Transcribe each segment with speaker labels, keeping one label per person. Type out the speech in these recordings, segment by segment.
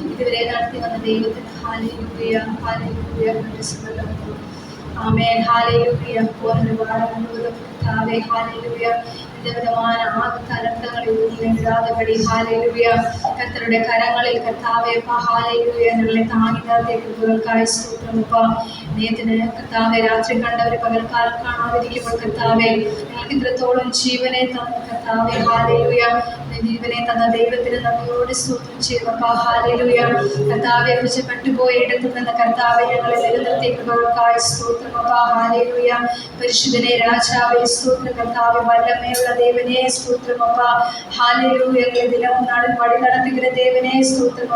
Speaker 1: ഇതുവരെ നടത്തി വന്ന ദൈവത്തിന് ഹല്ലേലൂയ ഹല്ലേലൂയ ആമേൻ ഹല്ലേലൂയ ഒരുപാട് കർത്താവേ ഹല്ലേലൂയ വിധവിധമായ ആത്മതലങ്ങളിൽ എഴുതാതെപടി ഹല്ലേലൂയ കർത്തരുടെ കരങ്ങളിൽ കർത്താവേ ഹല്ലേലൂയ ഞങ്ങളെ താങ്ങി നിർത്തിയ കൃപകൾക്കായി സ്തോത്രം നേരത്തിന് കർത്താവെ രാത്രി കണ്ടവരെ പകൽക്കാലം കാണാതിരിക്കുമ്പോൾ കർത്താവെ ഞങ്ങൾക്ക് ഇത്രത്തോളം ജീവനെ തന്ന കർത്താവെ ഹല്ലേലൂയ ജീവനെ തന്ന ദൈവത്തിന് നന്ദിയോട് സ്തോത്രം ചെയ്യുക ഹല്ലേലൂയ കർത്താവെ കുറിച്ച് പെട്ടുപോയ ഇടത്തു നിന്ന് കർത്താവെ ഞങ്ങളെ നിലനിർത്തിയ കൃപകൾക്കായി സ്തോത്രം ഹല്ലേലൂയ പരിശുദ്ധനെ രാജാവേ സ്തോത്രം കർത്താവെ വല്ലമയുള്ള ദേവനെ സ്തോത്രം ഹല്ലേലൂയ ദിനവും നാളിൽ വഴി നടത്തുகிற ദേവനെ സ്തോത്രം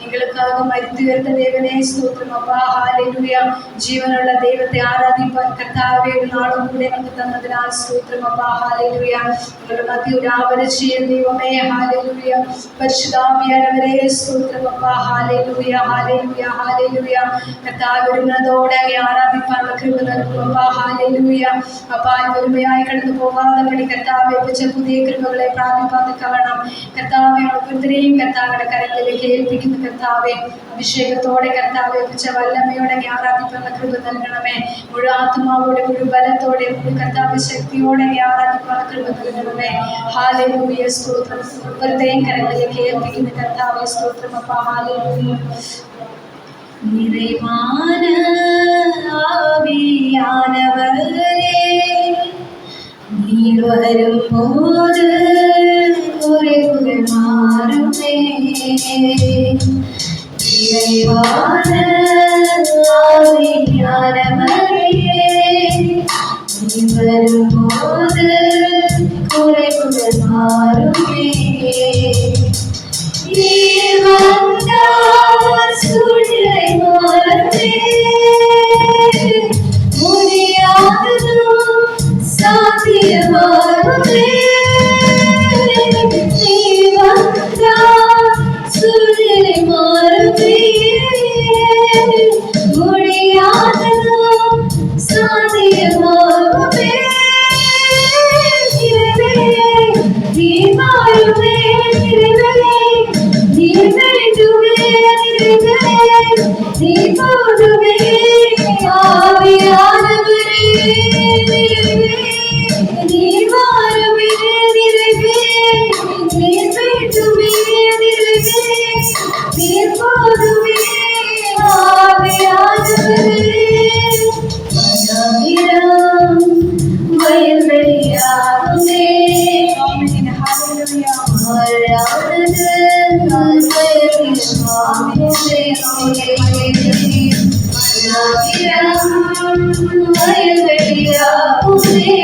Speaker 1: എங்களுக்காக മരിച്ചു വരുന്ന ദേവനെ സ്തോത്രം ഹല്ലേലൂയ ജീവനുള്ള ദൈവത്തെ ആരാധിപ്പാൻ കർത്താവേ ഒരു നാളും കൂടെ ഞങ്ങൾക്ക് തന്നതിനാൽ സ്തോത്രം ഹല്ലേലൂയ ഞങ്ങളുടെ മധ്യ ആവരചിയ ദൈവമേ ഹല്ലേലൂയ പരിശുദ്ധാവിയാനവരെ സ്തോത്രം ഹല്ലേലൂയ ഹല്ലേലൂയ ഹല്ലേലൂയ കർത്താവേ ഉന്നതോടെ ആരാധിപ്പാനുള്ള കൃപ നൽകും ഹല്ലേലൂയ ഒരുമയായി കടന്നു പോകാതെ കർത്താവെ വെച്ച പുതിയ കൃപകളെ പ്രാപിക്കാതെ കാണാം കർത്താവെ ഒത്തിരിയും കർത്താവിന്റെ കരങ്ങളിലേക്ക് ഏൽപ്പിക്കുന്ന കർത്താവെ അഭിഷേകത്തോടെ കർത്താവെ വെച്ച വല്ലമ്മയോടെ ആരാധിക്കുന്ന കൃപ നൽകണമേ മുഴു ആത്മാവോടെ മുഴു ബലത്തോടെ മുഴു കർത്താവ് ശക്തിയോടെ ആരാധിക്കുന്ന കൃപ നൽകണമേ ഹല്ലേലൂയ സ്തോത്രം വെറുതെയും കരങ്ങളിലേക്ക് ഏൽപ്പിക്കുന്ന കർത്താവെ സ്തോത്രം ഹല്ലേലൂയ நிறைவான ஆவியானவரே நீர் வரும்போது குறைவுகள் மாறுமே நிறைவான ஆவியானவரே நீர் வரும்போது குறைவுகள் மாறுமே நீர் வந்தால் சூழ்நிலை மாறுமே முடியாததும் சாத்தியமாகுமே நீர் வந்தால் சூழ்நிலை மாறுமே முடியாததும் சாத்தியமாகுமே நீர் மாறுமே நீர் வேண்டுமே நீர் போதுமே ஆவியானவரே நீர் மாறுமே நிறைவே நீர் வேண்டுமே நீர் போதுமே ஆவியானவரே மனமிரம் வயல்வெளியாகுமே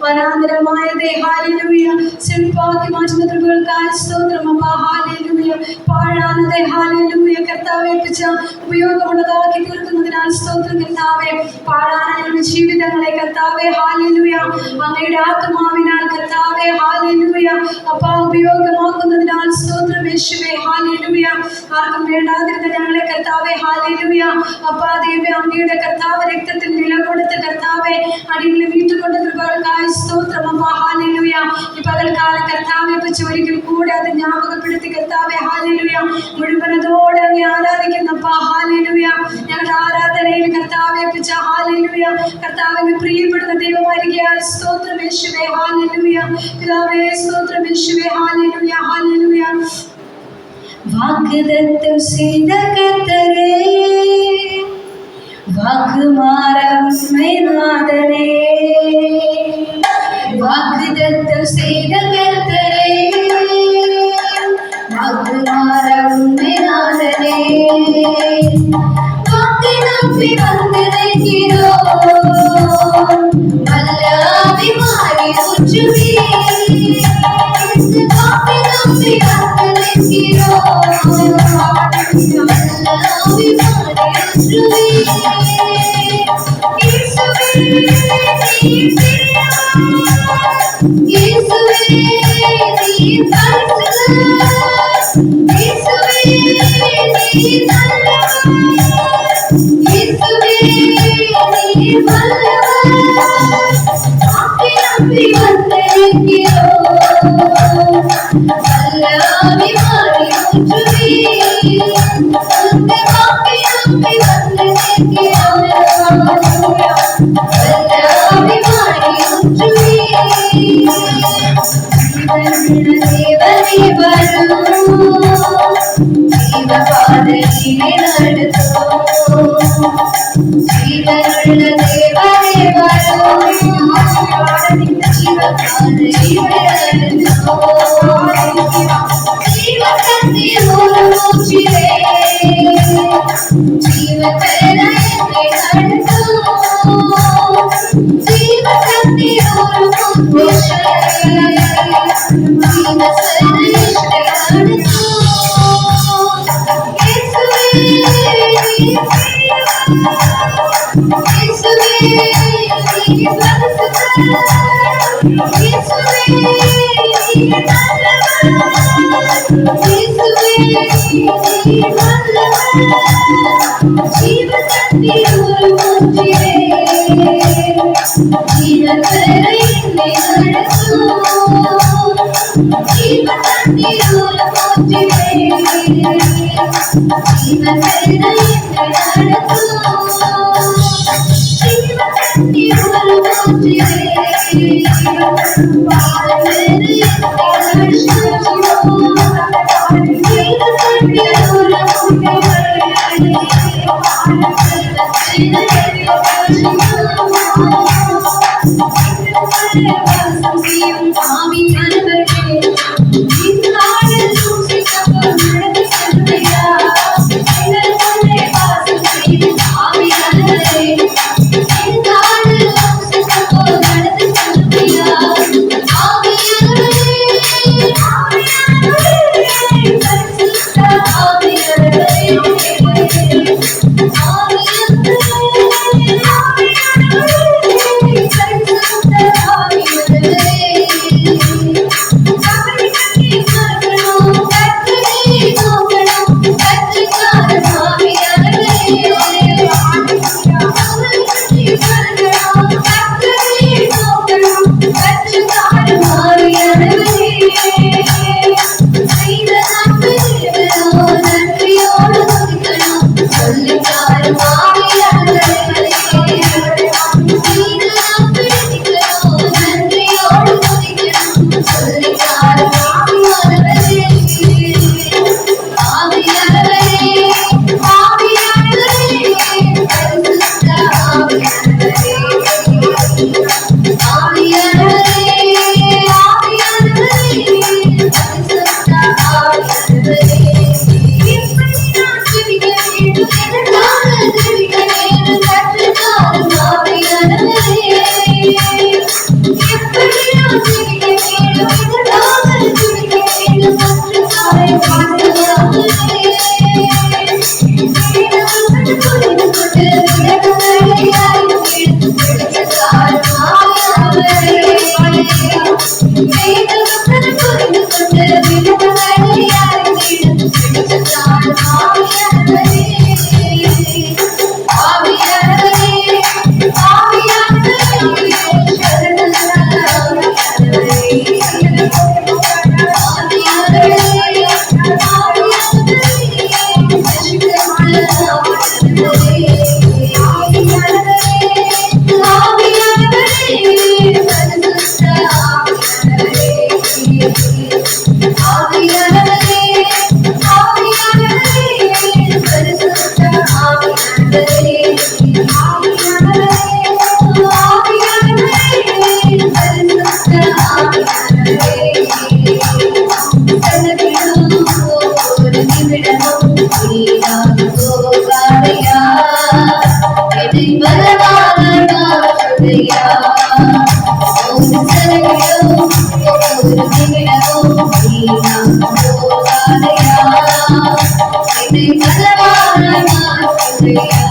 Speaker 1: വനാന്തരമായതേ ഹല്ലേലൂയ സിംപാക്കി മാറ്റുന്ന കൃപകൾക്കായി സ്തോത്രം ഹല്ലേലൂയ പാഴാനതേ ഹല്ലേലൂയ കർത്താവേ ഏൽപ്പിച്ച ഉപയോഗമുള്ളതാക്കി തീർക്കുന്നതിനാൽ സ്തോത്രം കർത്താവേ പാഴാന ജീവിതങ്ങളെ കർത്താവേ ഹല്ലേലൂയ അങ്ങയുടെ ആത്മാവിനാൽ കർത്താവേ ഹല്ലേലൂയ ഉപയോഗമാക്കുന്നതിനാൽ സ്തോത്രം യേശുവേ ഹല്ലേലൂയ ആർക്കും വേണ്ടാതിരുന്ന ഞങ്ങളെ കർത്താവേ ഹല്ലേലൂയ ദേവി അങ്ങയുടെ കർത്താവ് രക്തത്തിൽ വില കൊടുത്ത് കർത്താവേ അടിയിൽ വീട്ടുകൊണ്ട് കൃപകൾക്കായി സ്തോത്രം ഹല്ലേലൂയ ഈ പകൽക്കാല കർത്താവേ കുറിച്ച് ഒരിക്കൽ കൂടെ അത് ஞாபகപ്പെടുത്തി കർത്താവേ ഹല്ലേലൂയ മുഴുവനതോടെ അങ്ങ് ആരാധിക്കുന്നപ്പാ ഹല്ലേലൂയ ഞങ്ങളുടെ ആരാധനയിൽ കർത്താവേ പിച്ച ഹല്ലേലൂയ കർത്താവിന് പ്രിയപ്പെടുന്ന ദൈവമായിരിക്കാൻ സ്തോത്രം യേശുവേ ഹല്ലേലൂയ പിതാവേ സ്തോത്രം യേശുവേ ഹല്ലേലൂയ ഹല്ലേലൂയ വാഗ്ദത്തം ചെയ്ത കർത്താവേ വാഗ്മാറം നാഥനേ വാഗ്ദത്തം ചെയ്ത കർത്താവേ വാഗ്മാറം നാഥനേ വാക്ക് നമ്പി വന്നിരിக்கிறோ വല്ലാഭിമാനി ഉച്ചുവേ വാക്ക് നമ്പി വന്നിരിக்கிறோ വല്ലാഭിമാനി ഉച്ചുവേ യേശുവേ നീ പരിശുദ്ധ യേശുവേ നീ നല്ലവൻ യേശുവേ നീ വല്ലവൻ ആക്കി വന്നിരിக்கிறோ വല്ലാഭിമാനി ഉച്ചുവേ ഉന്റെ ആക്കി വന്നിരിக்கிறோ വല്ലാഭിമാനി ഉച്ചുവേ தேவனே வரும் ஜீவபாதையிலே நடத்தும் ஜீவனுள்ள தேவனே வரும் ஜீவபாதையிலே நடத்தும் ஜீவகத்தி ஒரு மூச்சிலே ஜீவபேரை நடத்தும் ஜீவகத்தி ஒரு மூச்சிலே ஆவியானவரே ஆவியானவரே பரிசுத்த ஆவியானவரே ஆவியானவரே ஆவியானவரே பரிசுத்த ஆவியானவரே செலவிடும் ஒரு நிமிடமும் வீணாக போகாதையா என்னை பலமாக மாற்றுதையா செலவிடும் ஒரு நிமிடமும் வீணாக போகாதையா என்னை பலமாக மாற்றுதையா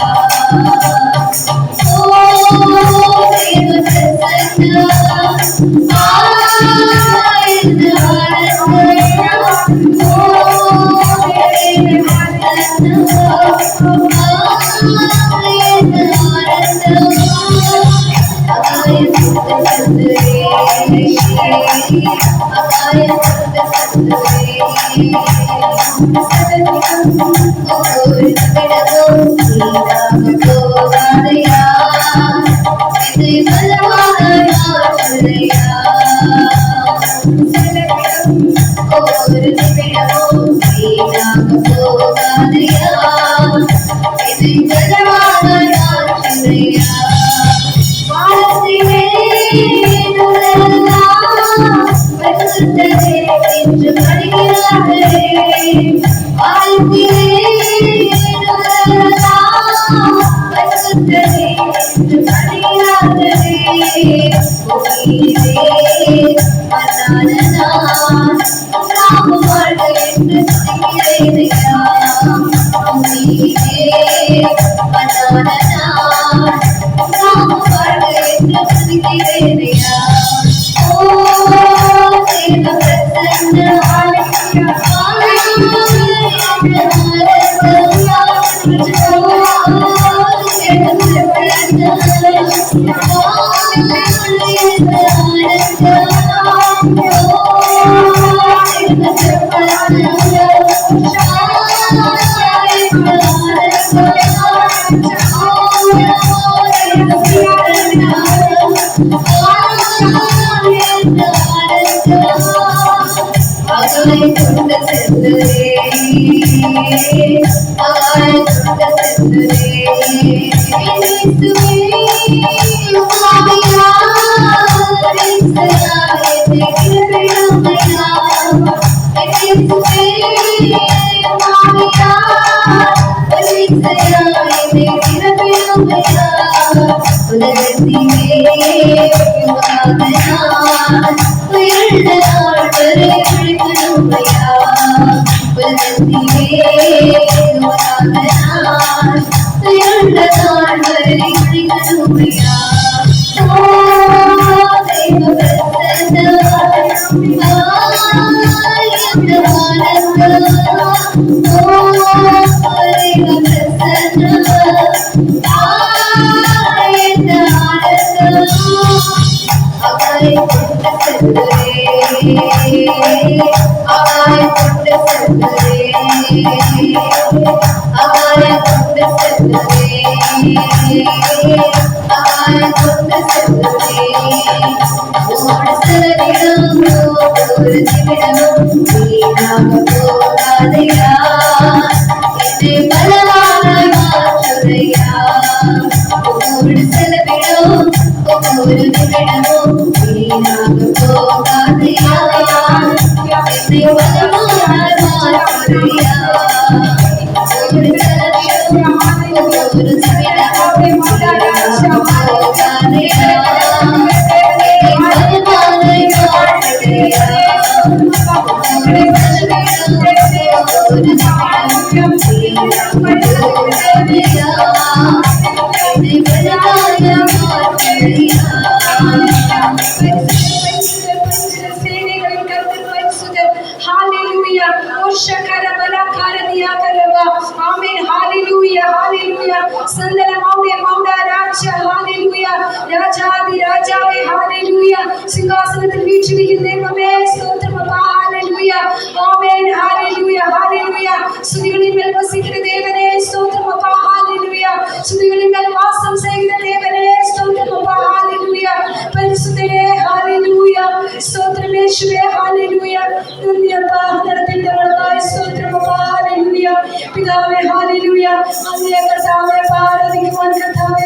Speaker 2: சிங்காசனத்தில் வீற்றிருக்கிற தெய்வமே ஸ்தோத்திரம் அப்பா. ஹalleluya ஆமென். ஹalleluya ஹalleluya சுதிகளின் மேல் வசிக்கிற தேவனே ஸ்தோத்திரம் அப்பா. ஹalleluya சுதிகளின் மேல் வாசம் செய்கிற தேவனே ஸ்தோத்திரம் அப்பா. ஹalleluya பரிசுத்தரே. ஹalleluya ஸ்தோத்திரமே യേശുവേ ഹല്ലേലൂയ നന്ദിയപ്പാ നടത്തിയവർക്കായി സ്തോത്രമപ്പാ ഹല്ലേലൂയ പിതാവേ ഹല്ലേലൂയ അങ്ങയെ കർത്താവേ ആരാധിക്കുവാൻ കർത്താവേ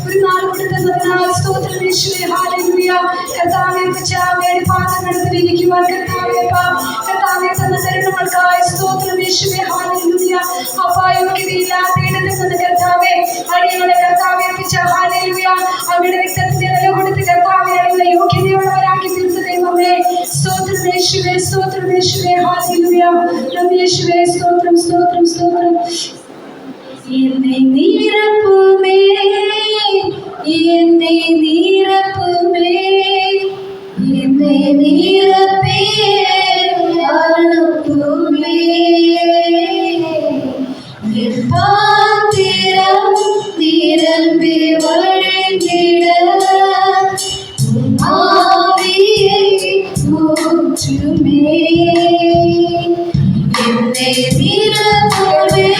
Speaker 2: ഒരു നാൾ കൊടുത്തതിനാൽ സ്തോത്രം യേശുവേ ഹല്ലേലൂയ കർത്താവേ പിതാവേ പാദങ്ങളിൽ ഇരിക്കുവാൻ കർത്താവേ കർത്താവേ തന്ന തരുണങ്ങൾക്കായി സ്തോത്രം യേശുവേ ഹല്ലേലൂയ അപ്പാ യോഗ്യതയില്ലാത്ത ഇടത്തിൽ നിന്ന് കർത്താവേ അടിയങ്ങളെ കർത്താവേ ഹല്ലേലൂയ അങ്ങയുടെ രക്തത്തിന്റെ വില കൊടുത്ത് കർത്താവേ അടിയങ്ങളെ യോഗ്യതയുള്ളവരാക്കി തീർത്ത ദൈവമേ സ്തോത്രം യേശുവേ ഹല്ലേലൂയ നന്ദി യേശുവേ സ്തോത്രം സ്തോത്രം സ്തോത്രം என்னை நீரப்புமே என்னை நீரப்புமே என்னை நீரப்பே அனுப்புமே பாத்திரம் நிரம்பி வழிந்திட ஆவியை ஊற்றுமே என்னை நீரப்புமே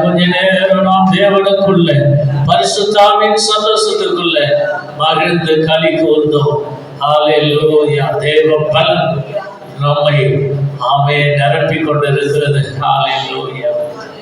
Speaker 3: கொஞ்ச நேரம் நாம் தேவனுக்குள்ள பரிசுத்தாவின் சந்தோஷத்துக்குள்ள மகிழ்ந்து களி கூர்ந்தோம். ஹல்லேலூயா. தேவ பலன் நம்மை நிரப்பிக் கொண்டிருக்கிறது. ஹல்லேலூயா.